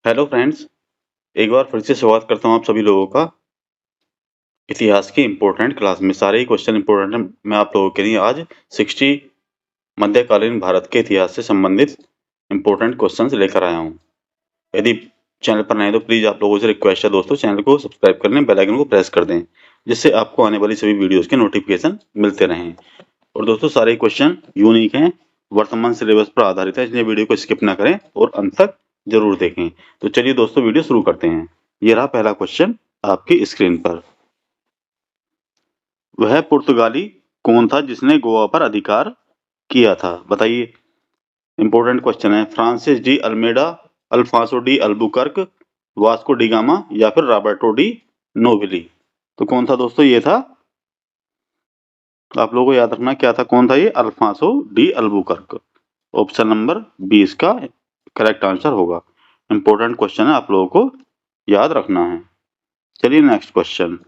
Hello friends, एक बार फिर से स्वागत करता हूँ आप सभी लोगों का इतिहास की इम्पोर्टेंट क्लास में। सारे ही क्वेश्चन इम्पोर्टेंट हैं। मैं आप लोगों के लिए आज 60 मध्यकालीन भारत के इतिहास से संबंधित इम्पोर्टेंट क्वेश्चंस लेकर आया हूँ। यदि चैनल पर नए तो प्लीज़ आप लोगों से रिक्वेस्ट है दोस्तों, चैनल को सब्सक्राइब कर लें, बेल आइकन को प्रेस कर दें, जिससे आपको आने वाली सभी वीडियोज़ के नोटिफिकेशन मिलते रहें। और दोस्तों सारे क्वेश्चन यूनिक हैं, वर्तमान सिलेबस पर आधारित है, इसलिए वीडियो को स्किप ना करें और अंत तक जरूर देखें। तो चलिए दोस्तों वीडियो शुरू करते हैं। ये रहा पहला क्वेश्चन आपकी स्क्रीन पर। वह पुर्तगाली कौन था जिसने गोवा पर अधिकार किया था? बताइए। इंपॉर्टेंट क्वेश्चन है। Francis de Almeida, Alfonso de Albuquerque, Vasco da Gama या फिर रॉबर्टो डी नोबिली? तो कौन था दोस्तों? ये था, आप लोगों को याद रखना क्या था, कौन था ये? Alfonso de Albuquerque. Option number 20 का करेक्ट आंसर होगा। इंपॉर्टेंट क्वेश्चन है, आप लोगों को याद रखना है। चलिए नेक्स्ट क्वेश्चन।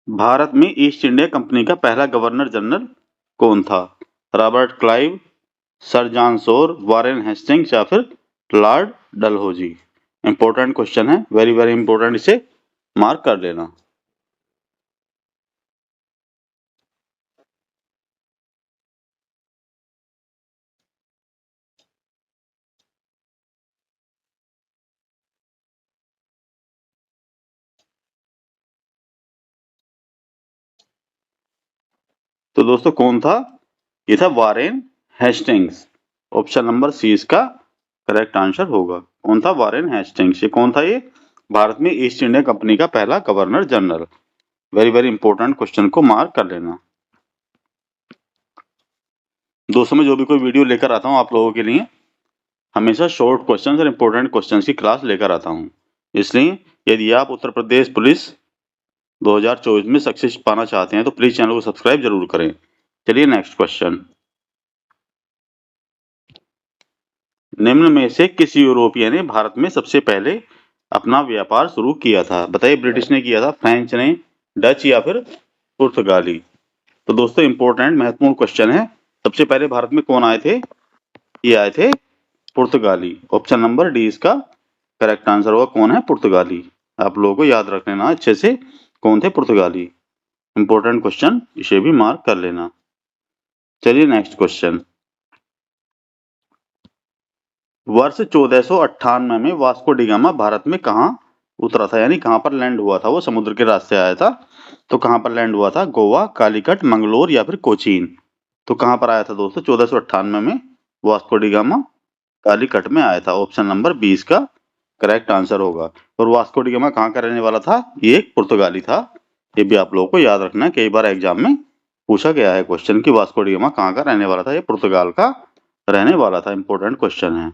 भारत में ईस्ट इंडिया कंपनी का पहला गवर्नर जनरल कौन था? Robert Clive, Sir John Shore, Warren Hastings या फिर लॉर्ड डलहौजी? इंपॉर्टेंट क्वेश्चन है, वेरी वेरी इंपॉर्टेंट, इसे मार्क कर लेना। तो दोस्तों कौन था? ये था Warren Hastings. Option number C इसका करेक्ट आंसर होगा। कौन था? Warren Hastings. ये कौन था? ये भारत में ईस्ट इंडिया कंपनी का पहला governor general. Very very important question को मार्क कर लेना। दोस्तों मैं जो भी कोई वीडियो लेकर आता हूँ आप लोगों के लिए, हमेशा शॉर्ट क्वेश्चंस और इंपॉर्टेंट क्वेश्चंस की क्लास लेकर आता हूँ। इसलिए यदि आप उत्तर प्रदेश पुलिस 2024 में सक्सेस पाना चाहते हैं तो प्लीज चैनल को सब्सक्राइब जरूर करें। चलिए नेक्स्ट क्वेश्चन। निम्न में से किस यूरोपीय ने भारत में सबसे पहले अपना व्यापार शुरू किया था? बताइए। ब्रिटिश ने किया था, फ्रेंच ने, डच या फिर पुर्तगाली? तो दोस्तों इंपॉर्टेंट महत्वपूर्ण क्वेश्चन है। सबसे पहले भारत में कौन आए थे? ये आए थे पुर्तगाली। ऑप्शन नंबर डी इसका करेक्ट आंसर होगा। कौन है? पुर्तगाली। आप लोगों को याद रख लेना अच्छे से, कौन थे? पुर्तगाली। इंपॉर्टेंट क्वेश्चन, इसे भी मार्क कर लेना। चलिए नेक्स्ट क्वेश्चन। वर्ष 1498 में वास्को डी गामा भारत में कहाँ उतरा था? यानी कहाँ पर लैंड हुआ था? वो समुद्र के रास्ते आया था, तो कहाँ पर लैंड हुआ था? गोवा, कालीकट, मंगलोर या फिर कोचीन? तो कहाँ पर आया था दोस्तों 1498 में वास्को डी गामा? कालीकट में आया था। ऑप्शन नंबर 20 का करेक्ट आंसर होगा। और वास्को डी गामा कहाँ का रहने वाला था? ये एक पुर्तगाली था। ये भी आप लोगों को याद रखना है, कई बार एग्जाम में पूछा गया है क्वेश्चन कि वास्को डी गामा कहाँ का रहने वाला था? ये पुर्तगाल का रहने वाला था। इंपॉर्टेंट क्वेश्चन है।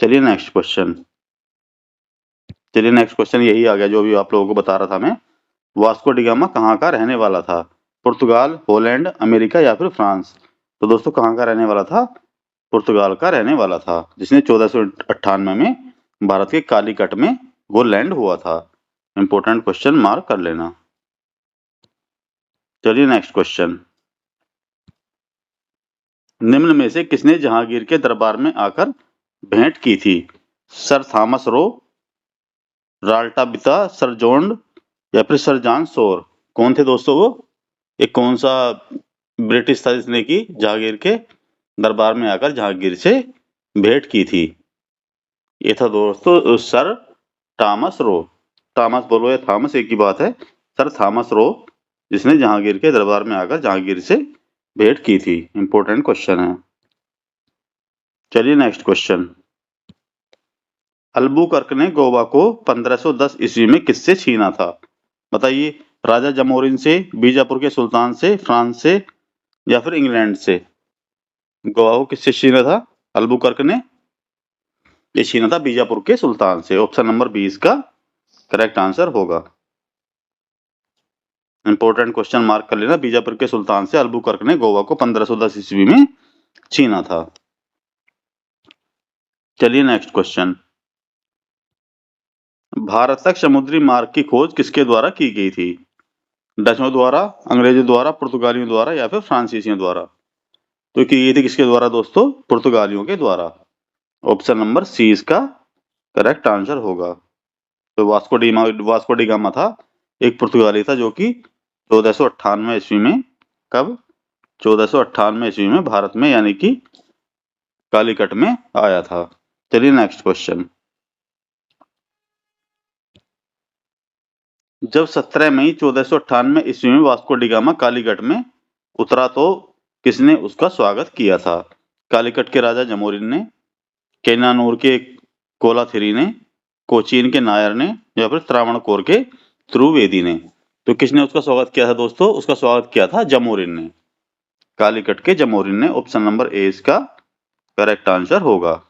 चलिए नेक्स्ट क्वेश्चन। चलिए नेक्स्ट क्वेश्चन यही आ गया जो भी आप लोगों को बता रहा था मैं। वास्को डी गामा कहाँ का रहने वाला था? पुर्तगाल, हॉलैंड, अमेरिका या फिर फ्रांस? तो दोस्तों कहाँ का रहने वाला था? पुर्तगाल का रहने वाला था, जिसने 1498 में भारत के कालीकट में वो लैंड हुआ था। इंपॉर्टेंट क्वेश्चन मार्क कर लेना। चलिए नेक्स्ट क्वेश्चन। निम्न में से किसने जहांगीर के दरबार में आकर भेंट की थी? सर थॉमस रो, राल्टा बिता, सर जॉन या फिर सर जॉन शोर? कौन थे दोस्तों वो? ये कौन सा ब्रिटिश था जिसने की जहांगीर के दरबार में आकर जहांगीर से भेंट की थी? ये था दोस्तों सर थॉमस रो। थॉमस बोलो या थॉमस, एक ही बात है। सर थॉमस रो, जिसने जहांगीर के दरबार में आकर जहांगीर से भेंट की थी। इंपॉर्टेंट क्वेश्चन है। चलिए नेक्स्ट क्वेश्चन। अल्बुकर्क ने गोवा को 1510 ईस्वी में किससे छीना था? बताइए। राजा जमोरिन से, बीजापुर के सुल्तान से, फ्रांस से या फिर इंग्लैंड से? गोवा को किससे छीना था अल्बुकर्क ने? ये छीना था बीजापुर के सुल्तान से। ऑप्शन नंबर 20 का करेक्ट आंसर होगा। इंपॉर्टेंट क्वेश्चन मार्क कर लेना। बीजापुर के सुल्तान से अल्बुकर्क ने गोवा को 1510 ईस्वी में छीना था। चलिए नेक्स्ट क्वेश्चन। भारत तक समुद्री मार्ग की खोज किसके द्वारा की गई थी? डचों द्वारा, अंग्रेजों द्वारा, पुर्तगालियों द्वारा या फिर फ्रांसीसियों द्वारा? तो की गई थी किसके द्वारा दोस्तों? पुर्तगालियों के द्वारा। ऑप्शन नंबर सी इसका करेक्ट आंसर होगा। तो वास्को डी गामा था, एक पुर्तगाली था जो कि 1498 ईस्वी में, कब? 1498 ईस्वी में भारत में यानी कि कालीकट में आया था। चलिए नेक्स्ट क्वेश्चन। जब 17 मई 1498 ईस्वी में वास्को डी गामा कालीकट में उतरा तो किसने उसका स्वागत किया था? कालीकट के राजा जमोरिन ने, कैनानूर के कोलाथिरी ने, कोचीन के नायर ने, या फिर त्रावणकोर के त्रिवेदी ने। तो किसने उसका स्वागत किया था दोस्तों? उसका स्वागत किया था जमोरिन ने, कालीकट के जमोरिन ने। ऑप्शन नंबर ए इसका करेक्ट आंसर होगा।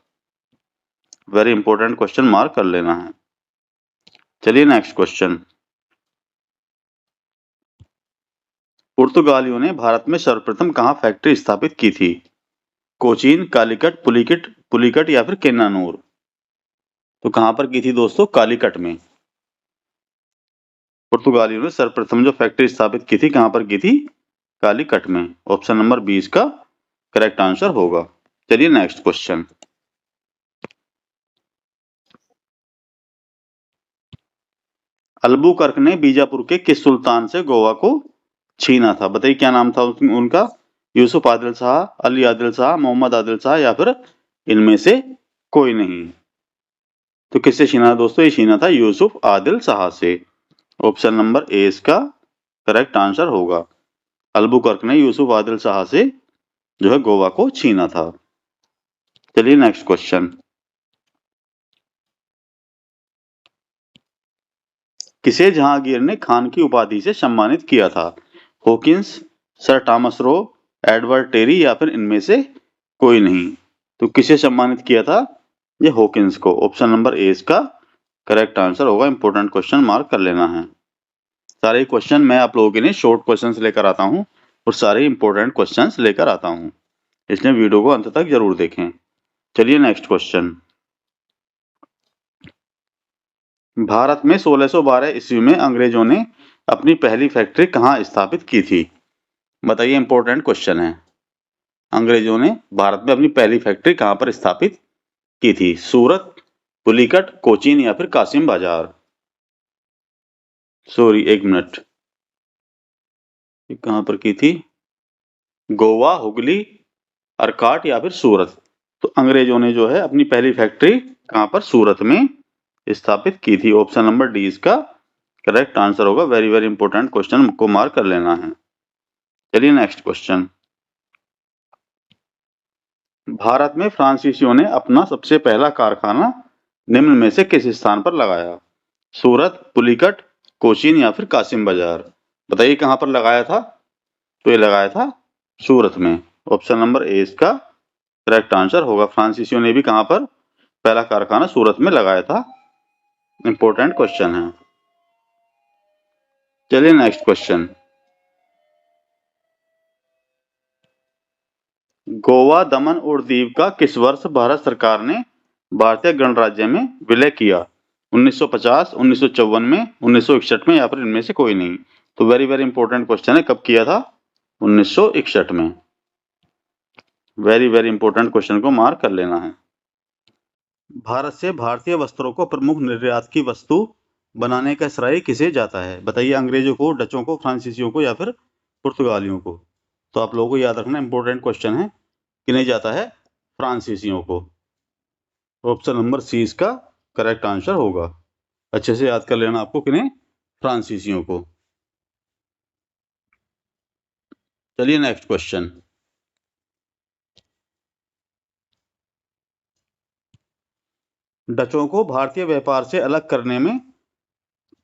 वेरी इंपॉर्टेंट क्वेश्चन, मार्क कर लेना है। चलिए नेक्स्ट क्वेश्चन। पुर्तगालियों ने भारत में सर्वप्रथम कहां फैक्ट्री स्थापित की थी? कोचीन, कालीकट, पुलिकट या फिर कैनानूर? तो कहां पर की थी दोस्तों? कालीकट में। पुर्तगालियों ने सर्वप्रथम जो फैक्ट्री स्थापित की थी कहां पर की थी? कालीकट में। ऑप्शन नंबर 20 का करेक्ट आंसर होगा। चलिए नेक्स्ट क्वेश्चन। अल्बुकर्क ने बीजापुर के किस सुल्तान से गोवा को छीना था? बताइए क्या नाम था उनका? यूसुफ आदिल शाह, अली आदिल शाह, मोहम्मद आदिल शाह या फिर इनमें से कोई नहीं? तो किससे छीना दोस्तों? ये छीना था यूसुफ आदिल शाह से। ऑप्शन नंबर ए इसका करेक्ट आंसर होगा। अल्बुकर्क ने यूसुफ आदिल शाह से जो है गोवा को छीना था। चलिए नेक्स्ट क्वेश्चन। किसे जहांगीर ने खान की उपाधि से सम्मानित किया था? Hawkins, Sir Thomas Roe, Edward Terry या फिर इनमें से कोई नहीं? तो किसे सम्मानित किया था? ये हॉकिंस को। ऑप्शन नंबर ए इसका करेक्ट आंसर होगा। इंपॉर्टेंट क्वेश्चन, मार्क कर लेना है। सारे क्वेश्चन मैं आप लोगों के लिए शॉर्ट क्वेश्चंस लेकर आता हूं और सारे इंपॉर्टेंट क्वेश्चंस लेकर आता हूं, इसलिए वीडियो को अंत तक जरूर देखें। चलिए नेक्स्ट क्वेश्चन। भारत में 1612 ईस्वी में अंग्रेजों ने अपनी पहली फैक्ट्री कहाँ स्थापित की थी? बताइए, इंपॉर्टेंट क्वेश्चन है। अंग्रेजों ने भारत में अपनी पहली फैक्ट्री कहाँ पर स्थापित की थी? सूरत, पुलिकट, कोचीन या फिर कासिम बाजार? सॉरी, एक मिनट, कहाँ पर की थी? गोवा, हुगली, अर्काट या फिर सूरत? तो अंग्रेजों ने जो है अपनी पहली फैक्ट्री कहाँ पर? सूरत में स्थापित की थी। ऑप्शन नंबर डी इसका करेक्ट आंसर होगा। वेरी वेरी इंपॉर्टेंट क्वेश्चन को मार्क कर लेना है। चलिए नेक्स्ट क्वेश्चन। भारत में फ्रांसीसियों ने अपना सबसे पहला कारखाना निम्न में से किस स्थान पर लगाया? सूरत, पुलिकट, कोचीन या फिर कासिम बाजार? बताइए कहां पर लगाया था? तो ये लगाया था सूरत में। ऑप्शन नंबर ए इसका करेक्ट आंसर होगा। फ्रांसीसियों ने भी कहां पर पहला कारखाना? सूरत में लगाया था। इंपॉर्टेंट क्वेश्चन है। चलिए नेक्स्ट क्वेश्चन। गोवा, दमन और दीव का किस वर्ष भारत सरकार ने भारतीय गणराज्य में विलय किया? 1950, 1954 में, 1961 में या फिर इनमें से कोई नहीं? तो वेरी वेरी इंपॉर्टेंट क्वेश्चन है, कब किया था? 1961 में। वेरी वेरी इंपॉर्टेंट क्वेश्चन को मार्क कर लेना है। भारत से भारतीय वस्त्रों को प्रमुख निर्यात की वस्तु बनाने का श्रेय किसे जाता है? बताइए, अंग्रेजों को, डचों को, फ्रांसीसियों को या फिर पुर्तगालियों को? तो आप लोगों को याद रखना, इंपॉर्टेंट क्वेश्चन है। किन्हें जाता है? फ्रांसीसियों को। ऑप्शन नंबर सी इसका करेक्ट आंसर होगा। अच्छे से याद कर लेना आपको, किन्हें? फ्रांसीसियों को। चलिए नेक्स्ट क्वेश्चन। डचों को भारतीय व्यापार से अलग करने में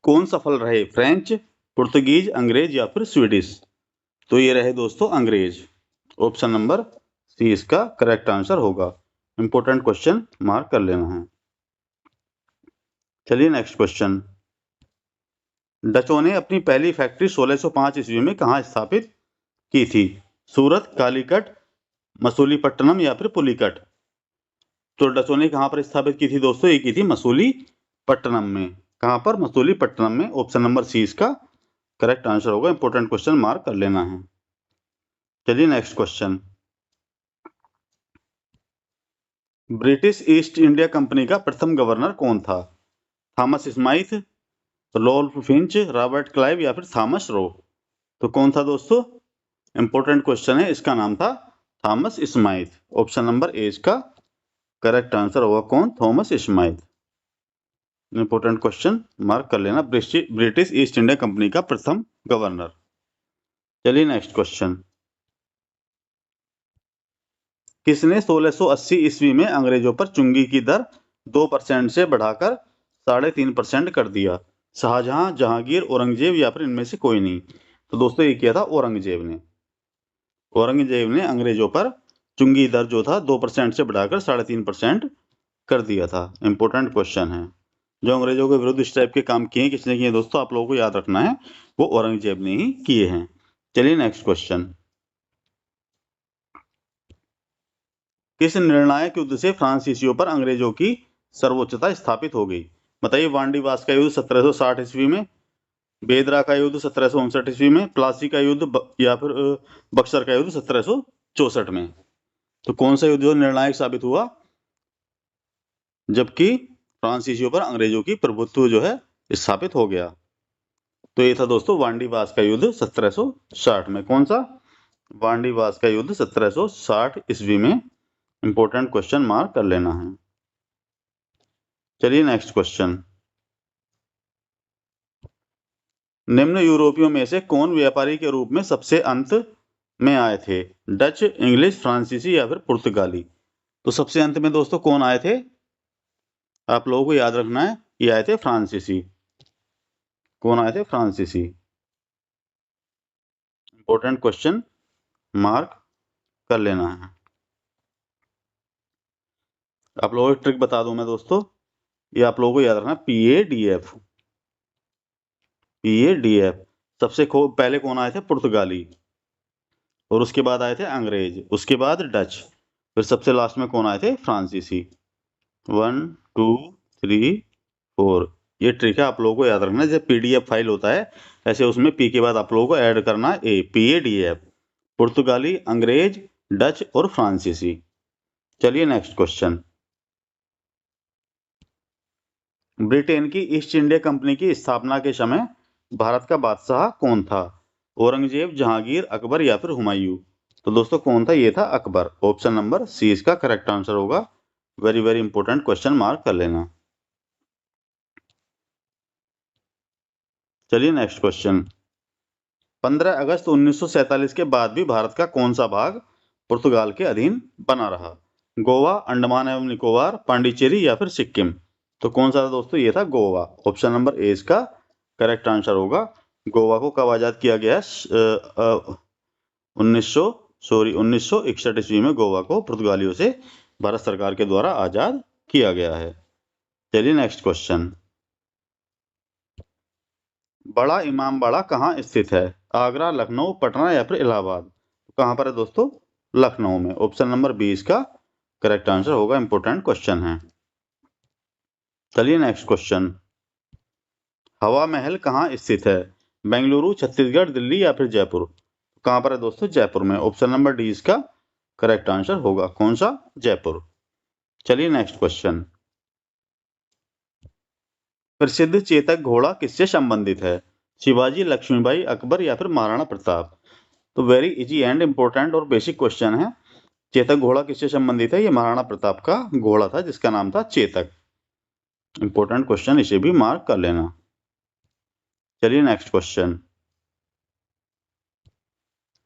कौन सफल रहे? फ्रेंच, पुर्तगीज, अंग्रेज या फिर स्वीडिश? तो ये रहे दोस्तों अंग्रेज। ऑप्शन नंबर सी इसका करेक्ट आंसर होगा। इंपॉर्टेंट क्वेश्चन, मार्क कर लेना है। चलिए नेक्स्ट क्वेश्चन। डचों ने अपनी पहली फैक्ट्री 1605 ईस्वी में कहां स्थापित की थी? सूरत, कालीकट, मसूलीपट्टनम या फिर पुलिकट? तो डचों ने कहां पर स्थापित की थी दोस्तों? ये की थी मसूलीपट्टनम में। कहां पर? मसूलीपट्टनम में। ऑप्शन नंबर सी इसका करेक्ट आंसर होगा। इंपॉर्टेंट क्वेश्चन, मार्क कर लेना है। चलिए next question. British East India Company का प्रथम गवर्नर कौन था? Thomas Smythe, Ralph Finch, Robert Clive या फिर थॉमस रो? तो कौन था दोस्तों? इंपॉर्टेंट क्वेश्चन है, इसका नाम था Thomas Smythe. Option number A इसका करेक्ट आंसर होगा कौन? Thomas Smythe. Important question mark कर लेना, ब्रिटिश ईस्ट इंडिया कंपनी का प्रथम गवर्नर। चलिए नेक्स्ट क्वेश्चन। किसने 1680 ईस्वी में अंग्रेजों पर चुंगी की दर 2% से बढ़ाकर 3.5% कर दिया? शाहजहां, जहांगीर, औरंगजेब या फिर इनमें से कोई नहीं? तो दोस्तों ये किया था औरंगजेब ने। औरंगजेब ने अंग्रेजों पर चुंगी दर जो था 2% से बढ़ाकर 3.5% कर दिया था। इंपॉर्टेंट क्वेश्चन है। जो अंग्रेजों के विरुद्ध इस टाइप के काम किए किसने किए दोस्तों? आप लोगों को याद रखना है, वो औरंगजेब ने ही किए हैं। चलिए नेक्स्ट क्वेश्चन। किस निर्णायक युद्ध से फ्रांसीसियों पर अंग्रेजों की सर्वोच्चता स्थापित हो गई? बताइए। वांडीवास का युद्ध 1760 ईस्वी में, बेदरा का युद्ध 1759 ईस्वी में, प्लासी का युद्ध या फिर बक्सर का युद्ध 1764 में? तो कौन सा युद्ध जो निर्णायक साबित हुआ जबकि फ्रांसीसियों पर अंग्रेजों की प्रभुत्व जो है स्थापित हो गया? तो ये था दोस्तों वांडीवास का युद्ध 1760 में। कौन सा? वांडीवास का युद्ध 1760 ईस्वी में। इंपॉर्टेंट क्वेश्चन मार्क कर लेना है। चलिए नेक्स्ट क्वेश्चन। निम्न यूरोपियों में से कौन व्यापारी के रूप में सबसे अंत में आए थे? डच, इंग्लिश, फ्रांसीसी या फिर पुर्तगाली? तो सबसे अंत में दोस्तों कौन आए थे? आप लोगों को याद रखना है, ये आए थे फ्रांसीसी। कौन आए थे? फ्रांसीसी। इंपॉर्टेंट क्वेश्चन मार्क कर लेना है। आप लोगों को ट्रिक बता दूं मैं दोस्तों, ये आप लोगों को याद रखना, PADF। PADF। सबसे पहले कौन आए थे? पुर्तगाली, और उसके बाद आए थे अंग्रेज, उसके बाद डच, फिर सबसे लास्ट में कौन आए थे? फ्रांसीसी। 1 2 3 4। ये ट्रिक है, आप लोगों को याद रखना। जैसे PDF फाइल होता है ऐसे उसमें P के बाद आप लोगों को ऐड करना है A। PADF, पुर्तगाली, अंग्रेज, डच और फ्रांसीसी। चलिए नेक्स्ट क्वेश्चन। ब्रिटेन की ईस्ट इंडिया कंपनी की स्थापना के समय भारत का बादशाह कौन था? औरंगजेब, जहांगीर, अकबर या फिर हुमायूं? तो दोस्तों कौन था? ये था अकबर। ऑप्शन नंबर सी इसका करेक्ट आंसर होगा। Very very important question mark कर लेना। चलिए नेक्स्ट क्वेश्चन। 15 अगस्त 1947 के बाद भी भारत का कौन सा भाग पुर्तगाल के अधीन बना रहा? गोवा, अंडमान एवं निकोबार, पांडिचेरी या फिर सिक्किम? तो कौन सा था दोस्तों? ये था गोवा। ऑप्शन नंबर ए इसका करेक्ट आंसर होगा। गोवा को कब आजाद किया गया? 1961 ईस्वी में गोवा को पुर्तगालियों से भारत सरकार के द्वारा आजाद किया गया है। चलिए नेक्स्ट क्वेश्चन। बड़ा इमामबाड़ा कहाँ स्थित है? आगरा, लखनऊ, पटना या फिर इलाहाबाद? कहाँ पर है दोस्तों? लखनऊ में। ऑप्शन नंबर बी इसका करेक्ट आंसर होगा। इंपॉर्टेंट क्वेश्चन है। चलिए नेक्स्ट क्वेश्चन। हवा महल कहाँ स्थित है? बेंगलुरु, छत्तीसगढ़, दिल्ली या फिर जयपुर? कहाँ पर है दोस्तों? जयपुर में। ऑप्शन नंबर डी इसका करेक्ट आंसर होगा। कौन सा? जयपुर। चलिए नेक्स्ट क्वेश्चन। प्रसिद्ध चेतक घोड़ा किससे संबंधित है? शिवाजी, लक्ष्मीबाई, अकबर या फिर महाराणा प्रताप? तो वेरी इजी एंड इंपॉर्टेंट और बेसिक क्वेश्चन है। चेतक घोड़ा किससे संबंधित है? ये महाराणा प्रताप का घोड़ा था जिसका नाम था चेतक। इंपॉर्टेंट क्वेश्चन, इसे भी मार्क कर लेना। चलिए नेक्स्ट क्वेश्चन।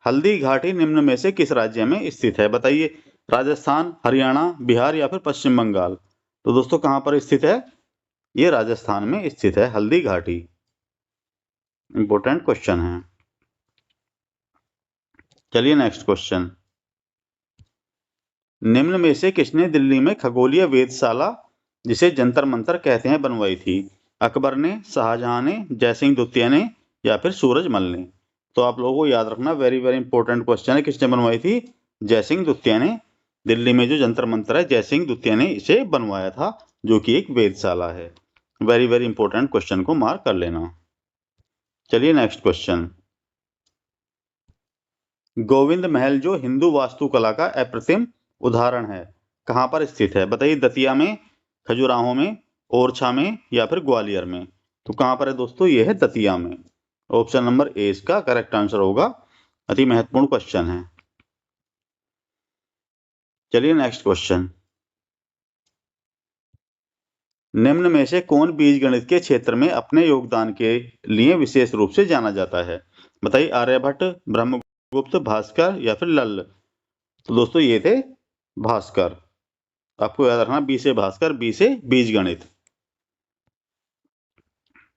हल्दी घाटी निम्न में से किस राज्य में स्थित है? बताइए। राजस्थान, हरियाणा, बिहार या फिर पश्चिम बंगाल? तो दोस्तों कहां पर स्थित है? ये राजस्थान में स्थित है हल्दी घाटी। इंपॉर्टेंट क्वेश्चन है। चलिए नेक्स्ट क्वेश्चन। निम्न में से किसने दिल्ली में खगोलीय वेधशाला, जिसे जंतर मंतर कहते हैं, बनवाई थी? अकबर ने, शाहजहां ने, जयसिंह द्वितीय ने या फिर सूरजमल ने? तो आप लोगों को याद रखना, वेरी वेरी इंपॉर्टेंट क्वेश्चन है। किसने बनवाई थी? जयसिंह द्वितीय ने। दिल्ली में जो जंतर मंतर है जयसिंह द्वितीय ने इसे बनवाया था, जो कि एक वेधशाला है। वेरी वेरी इंपॉर्टेंट क्वेश्चन को मार्क कर लेना। चलिए नेक्स्ट क्वेश्चन। गोविंद महल जो हिंदू वास्तुकला का अप्रतिम उदाहरण है, कहाँ पर स्थित है? बताइए, दतिया में, खजुराहो में, ओरछा में या फिर ग्वालियर में। तो कहाँ पर है दोस्तों? ये है दतिया में। ऑप्शन नंबर ए इसका करेक्ट आंसर होगा। अति महत्वपूर्ण क्वेश्चन है। चलिए नेक्स्ट क्वेश्चन। निम्न में से कौन बीजगणित के क्षेत्र में अपने योगदान के लिए विशेष रूप से जाना जाता है? बताइए, आर्यभट्ट, ब्रह्मगुप्त, भास्कर या फिर लल्ल। तो दोस्तों ये थे भास्कर। आपको याद रखना, बी से भास्कर, बी से बीजगणित।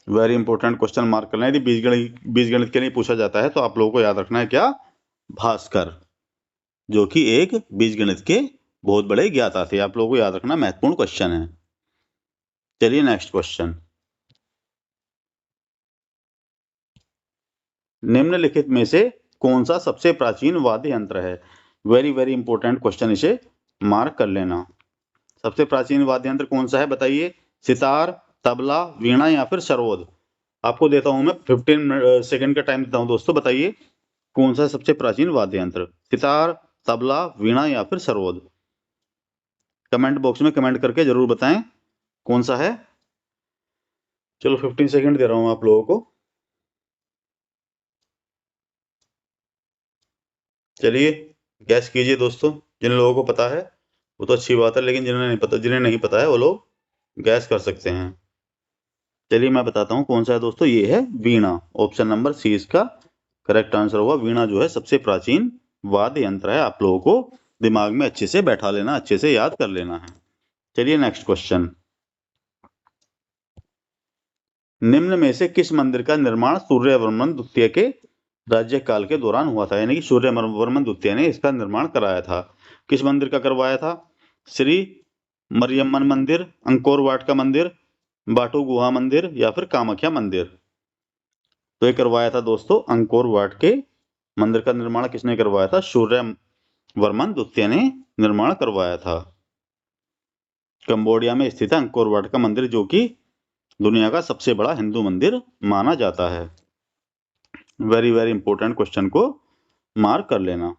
वेरी इंपॉर्टेंट क्वेश्चन मार्क करना है। यदि बीजगणित के लिए पूछा जाता है तो आप लोगों को याद रखना है क्या? भास्कर, जो कि एक बीजगणित के बहुत बड़े ज्ञाता थे। आप लोगों को याद रखना, महत्वपूर्ण क्वेश्चन है। चलिए नेक्स्ट क्वेश्चन। निम्नलिखित में से कौन सा सबसे प्राचीन वाद्य यंत्र है? वेरी वेरी इंपॉर्टेंट क्वेश्चन, इसे मार्क कर लेना। सबसे प्राचीन वाद्य यंत्र कौन सा है? बताइए, सितार, तबला, वीणा या फिर सरोद। आपको देता हूं मैं 15 सेकंड का टाइम देता हूं दोस्तों। बताइए कौन सा सबसे प्राचीन वाद्य यंत्र? सितार, तबला, वीणा या फिर सरोद। कमेंट बॉक्स में कमेंट करके जरूर बताएं कौन सा है। चलो 15 सेकंड दे रहा हूं आप लोगों को। चलिए गैस कीजिए दोस्तों। जिन लोगों को पता है वो तो अच्छी बात है, लेकिन जिन्हें नहीं पता है वो लोग गैस कर सकते हैं। चलिए मैं बताता हूँ कौन सा है दोस्तों। ये है वीणा। ऑप्शन नंबर सी इसका करेक्ट आंसर होगा। वीणा जो है सबसे प्राचीन वाद्य यंत्र है। आप लोगों को दिमाग में अच्छे से बैठा लेना, अच्छे से याद कर लेना है। चलिए नेक्स्ट क्वेश्चन। निम्न में से किस मंदिर का निर्माण सूर्यवर्मन द्वितीय के राज्यकाल के दौरान हुआ था? यानी कि सूर्यवर्मन द्वितीय ने इसका निर्माण कराया था। किस मंदिर का करवाया था? श्री मरियम्मन मंदिर, अंकोर वाट का मंदिर, बाटू गुहा मंदिर या फिर कामाख्या मंदिर। तो ये करवाया था दोस्तों अंकोर वाट के मंदिर का निर्माण किसने करवाया था? सूर्यवर्मन द्वितीय ने निर्माण करवाया था। कंबोडिया में स्थित है अंकोर वाट का मंदिर, जो कि दुनिया का सबसे बड़ा हिंदू मंदिर माना जाता है। वेरी वेरी इंपॉर्टेंट क्वेश्चन को मार्क कर लेना।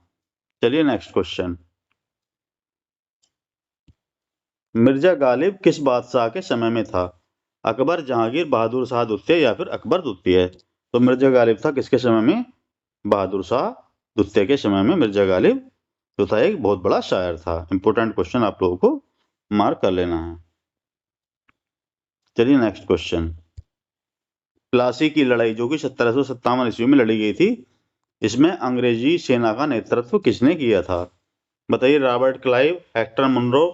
चलिए नेक्स्ट क्वेश्चन। मिर्जा गालिब किस बादशाह के समय में था? अकबर, जहांगीर, बहादुर शाह द्वितीय या फिर अकबर द्वितीय। तो मिर्जा गालिब था किसके समय में? बहादुर शाह द्वितीय के समय में मिर्जा गालिब जो था एक बहुत बड़ा शायर था। इंपॉर्टेंट क्वेश्चन आप लोगों को मार्क कर लेना है। चलिए नेक्स्ट क्वेश्चन। प्लासी की लड़ाई जो कि 1757 ईस्वी में लड़ी गई थी, इसमें अंग्रेजी सेना का नेतृत्व किसने किया था? बताइए, Robert Clive, Hector Munro,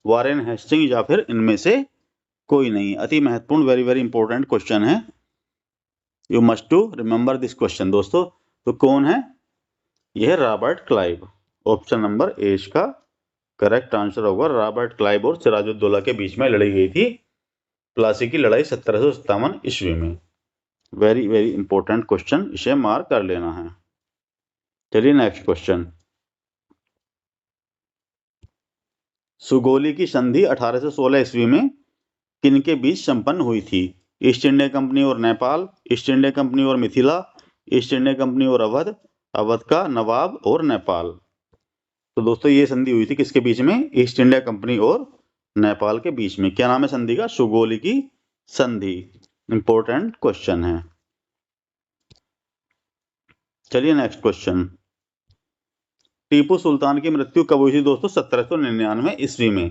Warren Hasting या फिर इनमें से कोई नहीं। अति महत्वपूर्ण वेरी वेरी इंपॉर्टेंट क्वेश्चन है। You must to remember this question दोस्तों। तो कौन है? यह है Robert Clive. Option number A इसका करेक्ट आंसर होगा। रॉबर्ट क्लाइव और सिराजुद्दौला के बीच में लड़ी गई थी प्लासी की लड़ाई 1757 ईस्वी में। वेरी वेरी इंपॉर्टेंट क्वेश्चन, इसे मार्क कर लेना है। चलिए नेक्स्ट क्वेश्चन। सुगोली की संधि 1816 ईस्वी में किनके बीच संपन्न हुई थी? ईस्ट इंडिया कंपनी और नेपाल, ईस्ट इंडिया कंपनी और मिथिला, ईस्ट इंडिया कंपनी और अवध, अवध का नवाब और नेपाल। तो दोस्तों ये संधि हुई थी किसके बीच में? ईस्ट इंडिया कंपनी और नेपाल के बीच में। क्या नाम है संधि का? सुगोली की संधि। इंपॉर्टेंट क्वेश्चन है। चलिए नेक्स्ट क्वेश्चन। टीपू सुल्तान की मृत्यु कब हुई थी दोस्तों? 1799 ईस्वी में।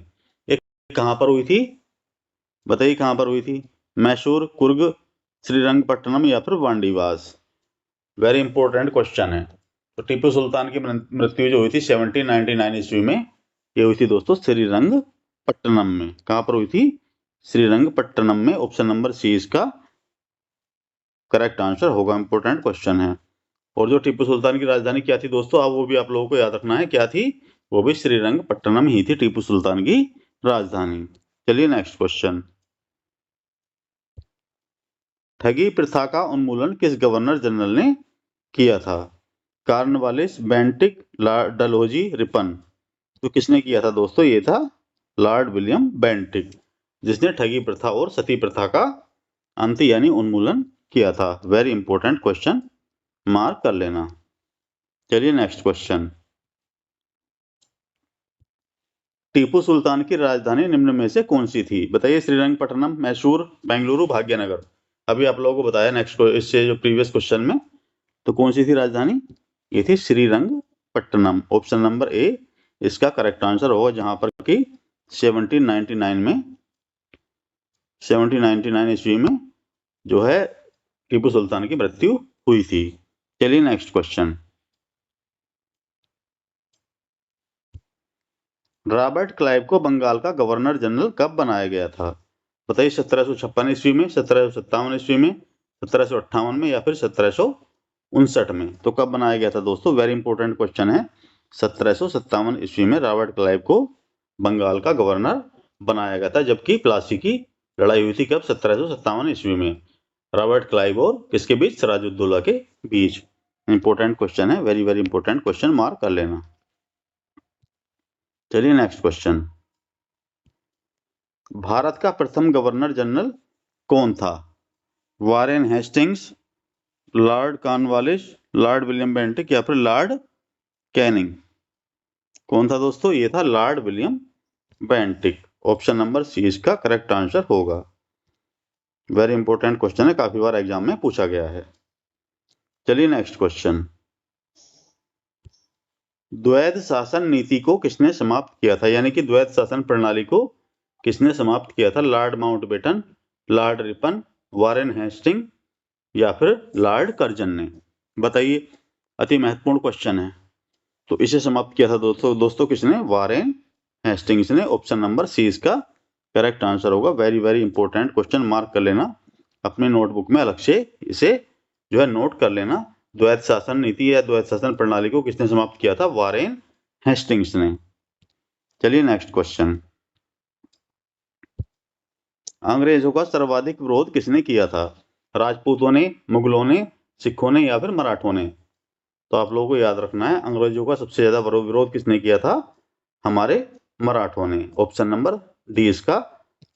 एक कहां पर हुई थी? बताइए कहां पर हुई थी? मैसूर, कुर्ग, श्रीरंगपट्टनम या फिर वांडीवास। वेरी इंपॉर्टेंट क्वेश्चन है। तो टीपू सुल्तान की मृत्यु जो हुई थी 1799 ईस्वी में, ये हुई थी दोस्तों श्रीरंगपट्टनम में। कहां पर हुई थी? श्रीरंगपट्टनम में। ऑप्शन नंबर सी इसका करेक्ट आंसर होगा। इंपॉर्टेंट क्वेश्चन है। और जो टीपू सुल्तान की राजधानी क्या थी दोस्तों, अब वो भी आप लोगों को याद रखना है। क्या थी? वो भी श्रीरंगपट्टनम ही थी टीपू सुल्तान की राजधानी। चलिए नेक्स्ट क्वेश्चन। ठगी प्रथा का उन्मूलन किस गवर्नर जनरल ने किया था? Cornwallis, Bentinck, Dalhousie, Ripon. तो किसने किया था दोस्तों? ये था लॉर्ड विलियम बेंटिक, जिसने ठगी प्रथा और सती प्रथा का अंत यानी उन्मूलन किया था। वेरी इंपॉर्टेंट क्वेश्चन, मार्क कर लेना। चलिए नेक्स्ट क्वेश्चन। टीपू सुल्तान की राजधानी निम्न में से कौन सी थी? बताइए। श्रीरंगपट्टनम, मैसूर, बेंगलुरु, भाग्यनगर। अभी आप लोगों को बताया नेक्स्ट इससे जो प्रीवियस क्वेश्चन में, तो कौन सी थी राजधानी? ये थी श्रीरंगपट्टनम। ऑप्शन नंबर ए इसका करेक्ट आंसर होगा, जहां पर कि 1799 ईस्वी में जो है टीपू सुल्तान की मृत्यु हुई थी। चलिए नेक्स्ट क्वेश्चन। रॉबर्ट क्लाइव को बंगाल का गवर्नर जनरल कब बनाया गया था? बताइए। 1756 ईस्वी में, 1757 ईस्वी में, 1758 में, या फिर 1759 में? तो कब बनाया गया था दोस्तों? वेरी इंपॉर्टेंट क्वेश्चन है। 1757 ईस्वी में रॉबर्ट क्लाइव को बंगाल का गवर्नर बनाया गया था, जबकि प्लासी की लड़ाई हुई थी कब? 1757 ईस्वी में, रॉबर्ट क्लाइव और किसके बीच? सिराजुद्दौला के बीच। इंपॉर्टेंट क्वेश्चन है, very very important question, mark कर लेना। चलिए नेक्स्ट क्वेश्चन। भारत का प्रथम गवर्नर जनरल कौन था? Warren Hastings, Lord Cornwallis, Lord William Bentinck, या फिर लॉर्ड कैनिंग? कौन था दोस्तों? ये था Lord William Bentinck. Option number C इसका करेक्ट आंसर होगा। वेरी इंपॉर्टेंट क्वेश्चन है, काफी बार एग्जाम में पूछा गया है। चलिए नेक्स्ट क्वेश्चन। द्वैध शासन नीति को किसने समाप्त किया था? यानी कि द्वैध शासन प्रणाली को किसने समाप्त किया था? Lord Mountbatten, Lord Ripon, Warren Hasting, या फिर लॉर्ड कर्जन ने? बताइए। अति महत्वपूर्ण क्वेश्चन है। तो इसे समाप्त किया था दोस्तों किसने? वारेन हेस्टिंग्स ने। ऑप्शन नंबर सी इसका करेक्ट आंसर होगा। Very very important question, mark कर लेना अपने नोटबुक में, अलग से इसे जो है नोट कर लेना। द्वैध शासन नीति या द्वैध शासन प्रणाली को किसने समाप्त किया था? वारेन हेस्टिंग्स ने। चलिए नेक्स्ट क्वेश्चन। अंग्रेजों का सर्वाधिक विरोध किसने किया था? राजपूतों ने, मुगलों ने, सिखों ने, या फिर मराठों ने? तो आप लोगों को याद रखना है, अंग्रेजों का सबसे ज्यादा विरोध किसने किया था? हमारे मराठों ने। ऑप्शन नंबर डी इसका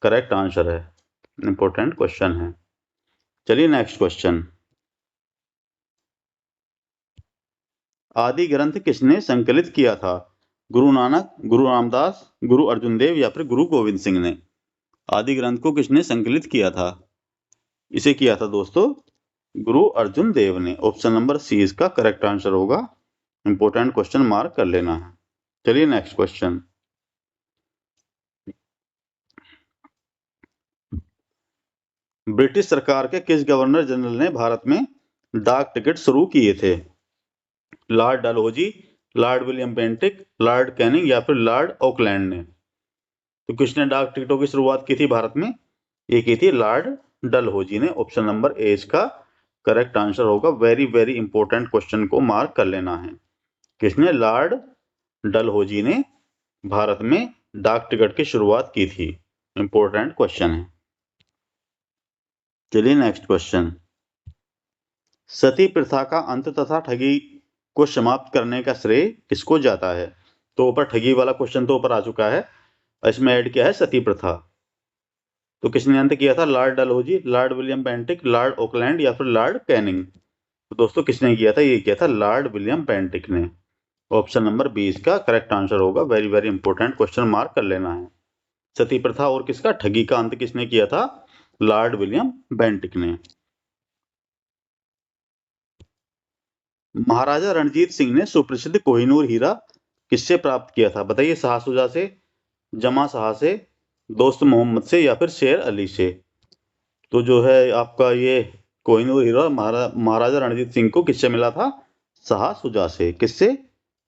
करेक्ट आंसर है। इंपॉर्टेंट क्वेश्चन है। चलिए नेक्स्ट क्वेश्चन। आदि ग्रंथ किसने संकलित किया था? गुरु नानक, गुरु रामदास, गुरु अर्जुन देव, या फिर गुरु गोविंद सिंह ने? आदि ग्रंथ को किसने संकलित किया था? इसे किया था दोस्तों गुरु अर्जुन देव ने। ऑप्शन नंबर सी इसका करेक्ट आंसर होगा। इंपॉर्टेंट क्वेश्चन, मार्क कर लेना है। चलिए नेक्स्ट क्वेश्चन। ब्रिटिश सरकार के किस गवर्नर जनरल ने भारत में डाक टिकट शुरू किए थे? Lord Dalhousie, Lord William Bentinck, Lord Canning, या फिर लॉर्ड ऑकलैंड ने? तो किसने डाक टिकटों की शुरुआत की थी भारत में? ये की थी लॉर्ड डलहौजी ने। ऑप्शन नंबर ए इसका करेक्ट आंसर होगा। वेरी वेरी इंपॉर्टेंट क्वेश्चन को मार्क कर लेना है। किसने? लॉर्ड डलहौजी ने भारत में डाक टिकट की शुरुआत की थी। इंपॉर्टेंट क्वेश्चन है। चलिए नेक्स्ट क्वेश्चन। सती प्रथा का अंत तथा ठगी को समाप्त करने का श्रेय किसको जाता है? तो ऊपर ठगी वाला क्वेश्चन तो ऊपर आ चुका है, इसमें ऐड किया है सती प्रथा। तो किसने अंत किया था? Lord Dalhousie, Lord William Bentinck, Lord Auckland, या फिर लॉर्ड कैनिंग? तो दोस्तों किसने किया था? ये किया था लॉर्ड विलियम बेंटिक ने। ऑप्शन नंबर बी इसका करेक्ट आंसर होगा। Very very important question, mark कर लेना है। सती प्रथा और किसका ठगी का अंत किसने किया था? लॉर्ड विलियम बेंटिक ने। महाराजा रणजीत सिंह ने सुप्रसिद्ध कोहिनूर हीरा किससे प्राप्त किया था? बताइए। शाह शुजा से, जमा शाह से, दोस्त मोहम्मद से, या फिर शेर अली से? तो जो है आपका ये कोहिनूर हीरा महाराजा रणजीत सिंह को किससे मिला था? शाह शुजा से। किससे?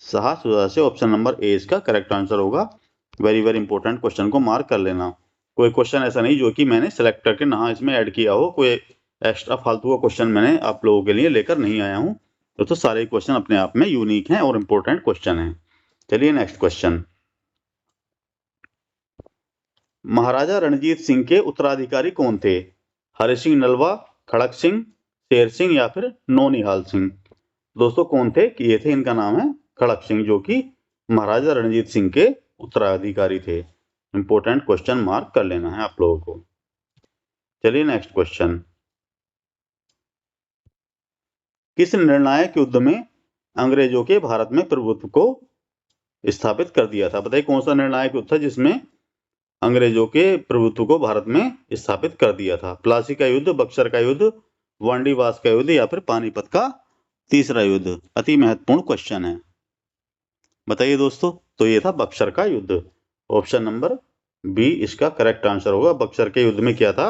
शाह शुजा से। ऑप्शन नंबर ए इसका करेक्ट आंसर होगा। वेरी वेरी इंपॉर्टेंट क्वेश्चन को मार्क कर लेना। कोई क्वेश्चन ऐसा नहीं जो कि मैंने सेलेक्ट करके ना इसमें ऐड किया हो, कोई एक्स्ट्रा फालतू का क्वेश्चन मैंने आप लोगों के लिए लेकर नहीं आया हूं। तो सारे क्वेश्चन अपने आप में यूनिक हैं और इंपॉर्टेंट क्वेश्चन हैं। चलिए नेक्स्ट क्वेश्चन। महाराजा रणजीत सिंह के उत्तराधिकारी कौन थे? हरि सिंह नलवा, खड़क सिंह, शेर सिंह, या फिर नौनिहाल सिंह? दोस्तों कौन थे? कि ये थे, इनका नाम है खड़क सिंह, जो कि महाराजा रणजीत सिंह के उत्तराधिकारी थे। इंपॉर्टेंट क्वेश्चन, मार्क कर लेना है आप लोगों को। चलिए नेक्स्ट क्वेश्चन। किस निर्णायक युद्ध में अंग्रेजों के भारत में प्रभुत्व को स्थापित कर दिया था। बताइए कौन सा निर्णायक युद्ध था जिसमें अंग्रेजों के प्रभुत्व को भारत में स्थापित कर दिया था? प्लासी का युद्ध, बक्सर का युद्ध, वांडीवास का युद्ध या फिर पानीपत का तीसरा युद्ध? अति महत्वपूर्ण क्वेश्चन है, बताइए दोस्तों। तो ये था बक्सर का युद्ध। ऑप्शन नंबर बी इसका करेक्ट आंसर होगा। बक्सर के युद्ध में क्या था,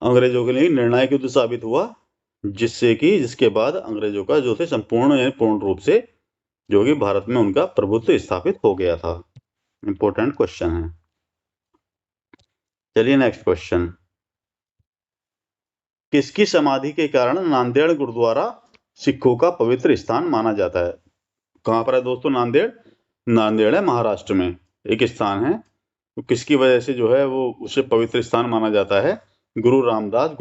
अंग्रेजों के लिए निर्णायक युद्ध साबित हुआ, जिसके बाद अंग्रेजों का जो थे संपूर्ण यानी पूर्ण रूप से जो कि भारत में उनका प्रभुत्व स्थापित हो गया था। इंपॉर्टेंट क्वेश्चन है। चलिए नेक्स्ट क्वेश्चन। किसकी समाधि के कारण नांदेड़ गुरुद्वारा सिखों का पवित्र स्थान माना जाता है? कहां पर है दोस्तों नांदेड़? नांदेड़ है महाराष्ट्र में एक स्थान है। तो किसकी वजह से जो है वो उसे पवित्र स्थान माना जाता है? गुरु रामदास,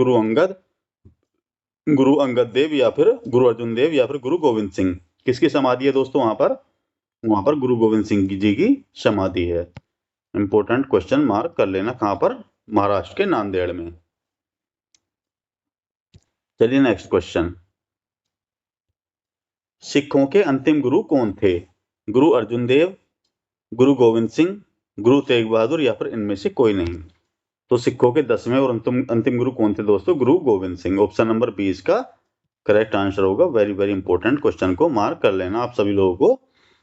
गुरु अंगद देव या फिर गुरु अर्जुन देव या फिर गुरु गोविंद सिंह? किसकी समाधि है दोस्तों वहां पर गुरु गोविंद सिंह जी की समाधि है। इंपॉर्टेंट क्वेश्चन मार्क कर लेना, कहां पर? महाराष्ट्र के नांदेड़ में। चलिए नेक्स्ट क्वेश्चन। सिखों के अंतिम गुरु कौन थे? गुरु अर्जुन देव, गुरु गोविंद सिंह, गुरु तेग बहादुर या फिर इनमें से कोई नहीं? तो सिखों के 10वें और अंतिम गुरु कौन थे दोस्तों? गुरु गोविंद सिंह। ऑप्शन नंबर 20 का करेक्ट आंसर होगा। वेरी वेरी इंपॉर्टेंट क्वेश्चन को मार्क कर लेना। आप सभी लोगों को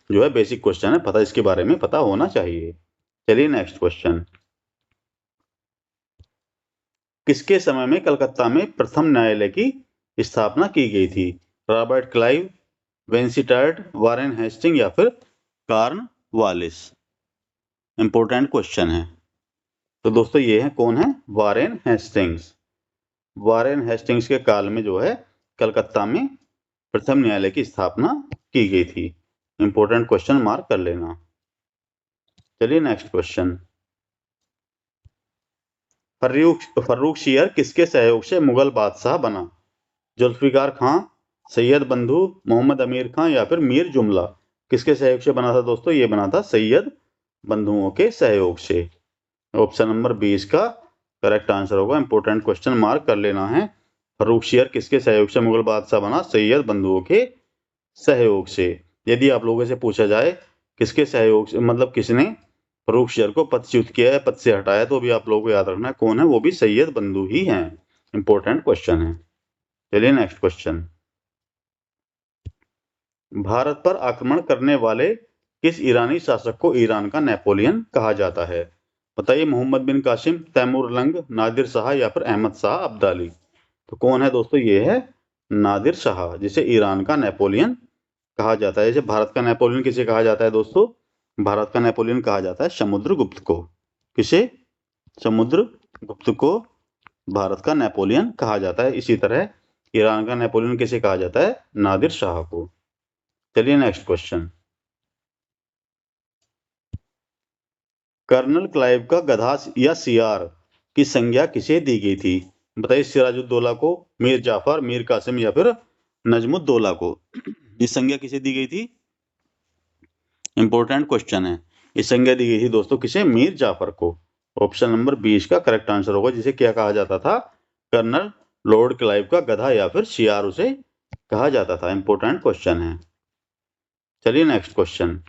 जो है बेसिक क्वेश्चन है, पता इसके बारे में पता होना चाहिए। चलिए नेक्स्ट क्वेश्चन। किसके समय में कलकत्ता में प्रथम न्यायालय की स्थापना की गई थी? रॉबर्ट क्लाइव, वेंसिटार्ड, वारेन हेस्टिंग या फिर कॉर्नवालिस? इंपॉर्टेंट क्वेश्चन है। तो दोस्तों ये है, कौन है? Warren Hastings. वारेन हेस्टिंग्स के काल में जो है कलकत्ता में प्रथम न्यायालय की स्थापना की गई थी। इंपॉर्टेंट क्वेश्चन मार्क कर लेना। चलिए नेक्स्ट क्वेश्चन। फर्रुखशियर किसके सहयोग से मुगल बादशाह बना? जुल्फिकार खां, सैयद बंधु, मोहम्मद अमीर खां या फिर मीर जुमला? किसके सहयोग से बना था दोस्तों? ये बना था सैयद बंधुओं के सहयोग से। ऑप्शन नंबर 20 का करेक्ट आंसर होगा। इंपॉर्टेंट क्वेश्चन मार्क कर लेना है। फर्रुखशियर किसके सहयोग से मुगल बादशाह बना? सैयद बंधुओं के सहयोग से। यदि आप लोगों से पूछा जाए किसके सहयोग से, मतलब किसने फर्रुखशियर को पदच्युत किया है, पद से हटाया, तो भी आप लोगों को याद रखना है कौन है, वो भी सैयद बंधु ही हैं। इंपॉर्टेंट क्वेश्चन है। चलिए नेक्स्ट क्वेश्चन। भारत पर आक्रमण करने वाले किस ईरानी शासक को ईरान का नेपोलियन कहा जाता है? बताइए, मोहम्मद बिन कासिम, तैमूर लंग, नादिर शाह या फिर अहमद शाह अब्दाली? तो कौन है दोस्तों? ये है नादिर शाह, जिसे ईरान का नेपोलियन कहा जाता है। जैसे भारत का नेपोलियन किसे कहा जाता है दोस्तों? भारत का नेपोलियन कहा जाता है समुद्रगुप्त को। किसे? समुद्रगुप्त को भारत का नेपोलियन कहा जाता है। इसी तरह ईरान का नेपोलियन किसे कहा जाता है? नादिर शाह को। चलिए नेक्स्ट क्वेश्चन। कर्नल क्लाइव का गधा या सियार की संज्ञा किसे दी गई थी? बताइए, सिराजुद्दौला को, मीर जाफर, मीर कासिम या फिर नजमुद्दौला को? ये संज्ञा किसे दी गई थी? इंपॉर्टेंट क्वेश्चन है। ये संज्ञा दी गई थी दोस्तों किसे? मीर जाफर को। ऑप्शन नंबर 20 का करेक्ट आंसर होगा। जिसे क्या कहा जाता था? कर्नल लॉर्ड क्लाइव का गधा या फिर सियार उसे कहा जाता था। इंपॉर्टेंट क्वेश्चन है। चलिए नेक्स्ट क्वेश्चन।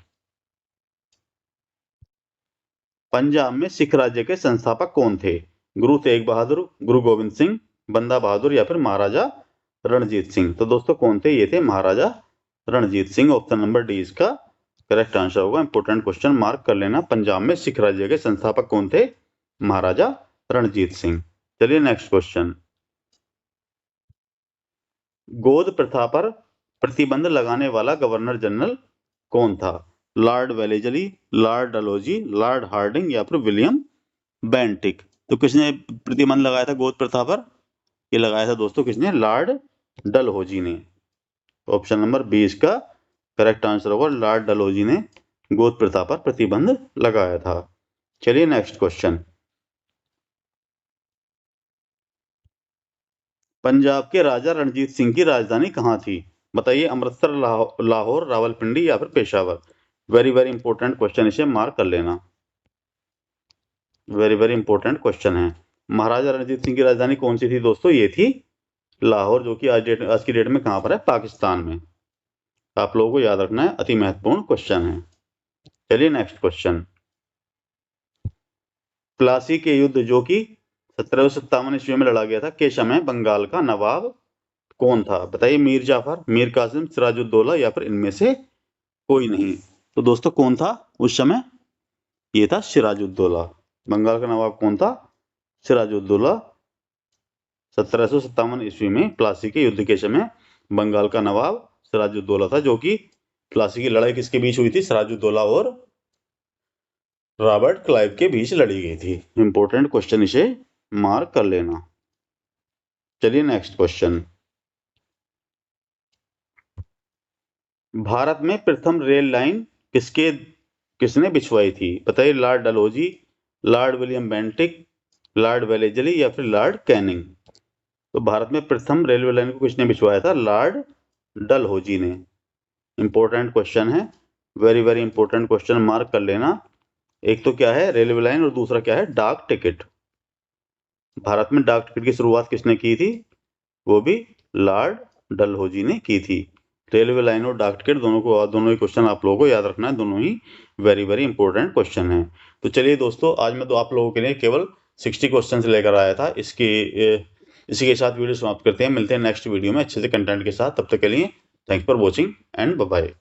पंजाब में सिख राज्य के संस्थापक कौन थे? गुरु तेग बहादुर, गुरु गोविंद सिंह, बंदा बहादुर या फिर महाराजा रणजीत सिंह? तो दोस्तों कौन थे? ये थे Maharaja Ranjit Singh. Option number D इसका करेक्ट आंसर होगा। इंपोर्टेंट क्वेश्चन मार्क कर लेना। पंजाब में सिख राज्य के संस्थापक कौन थे? महाराजा रणजीत सिंह। चलिए नेक्स्ट क्वेश्चन। गोद प्रथा पर प्रतिबंध लगाने वाला गवर्नर जनरल कौन था? Lord Wellesley, Lord Dalhousie, Lord Hardinge या फिर विलियम बेंटिक? तो किसने प्रतिबंध लगाया था गोद प्रथा पर? ये लगाया था दोस्तों किसने? लॉर्ड डलहौजी ने। ऑप्शन नंबर 20 का करेक्ट आंसर होगा। लॉर्ड डलहौजी ने गोद प्रथा पर प्रतिबंध लगाया था। चलिए नेक्स्ट क्वेश्चन। पंजाब के राजा रणजीत सिंह की राजधानी कहाँ थी? बताइए, अमृतसर, लाहौर, रावलपिंडी या फिर Peshawar? Very very important question, इसे मार्क कर लेना। वेरी वेरी इंपॉर्टेंट क्वेश्चन है। महाराजा रणजीत सिंह की राजधानी कौन सी थी दोस्तों? ये थी लाहौर, जो कि आज की डेट में कहां पर है? पाकिस्तान में। आप लोगों को याद रखना है, अति महत्वपूर्ण क्वेश्चन है। चलिए नेक्स्ट क्वेश्चन। प्लासी के युद्ध जो कि 1757 ईस्वी में लड़ा गया था के समय बंगाल का नवाब कौन था? बताइए, मीर जाफर, मीर कासिम, सिराजुद्दौला या फिर इनमें से कोई नहीं। तो दोस्तों कौन था उस समय? ये था सिराजुद्दौला। बंगाल का नवाब कौन था? सिराजुद्दौला। 1757 ईस्वी में प्लासी के युद्ध के समय बंगाल का नवाब सिराजुद्दौला था, जो कि प्लासी की लड़ाई किसके बीच हुई थी? सिराजुद्दौला और रॉबर्ट क्लाइव के बीच लड़ी गई थी। इंपॉर्टेंट क्वेश्चन, इसे मार्क कर लेना। चलिए नेक्स्ट क्वेश्चन। भारत में प्रथम रेल लाइन किसने बिछवाई थी? बताइए, Lord Dalhousie, Lord William Bentinck, Lord Wellesley या फिर लॉर्ड कैनिंग। तो भारत में प्रथम रेलवे लाइन को किसने बिछवाया था? लॉर्ड डलहौजी ने। इंपॉर्टेंट क्वेश्चन है, very very important question, mark कर लेना। एक तो क्या है रेलवे लाइन और दूसरा क्या है डाक टिकट। भारत में डाक टिकट की शुरुआत किसने की थी? वो भी लॉर्ड डलहौजी ने की थी। रेलवे लाइन और डाक टिकट दोनों ही क्वेश्चन आप लोगों को याद रखना है, दोनों ही वेरी वेरी इंपॉर्टेंट क्वेश्चन है। तो चलिए दोस्तों, आज मैं तो आप लोगों के लिए केवल 60 क्वेश्चन लेकर आया था। इसी के साथ वीडियो समाप्त करते हैं। मिलते हैं नेक्स्ट वीडियो में अच्छे से कंटेंट के साथ। तब तक के लिए thanks for watching and bye bye.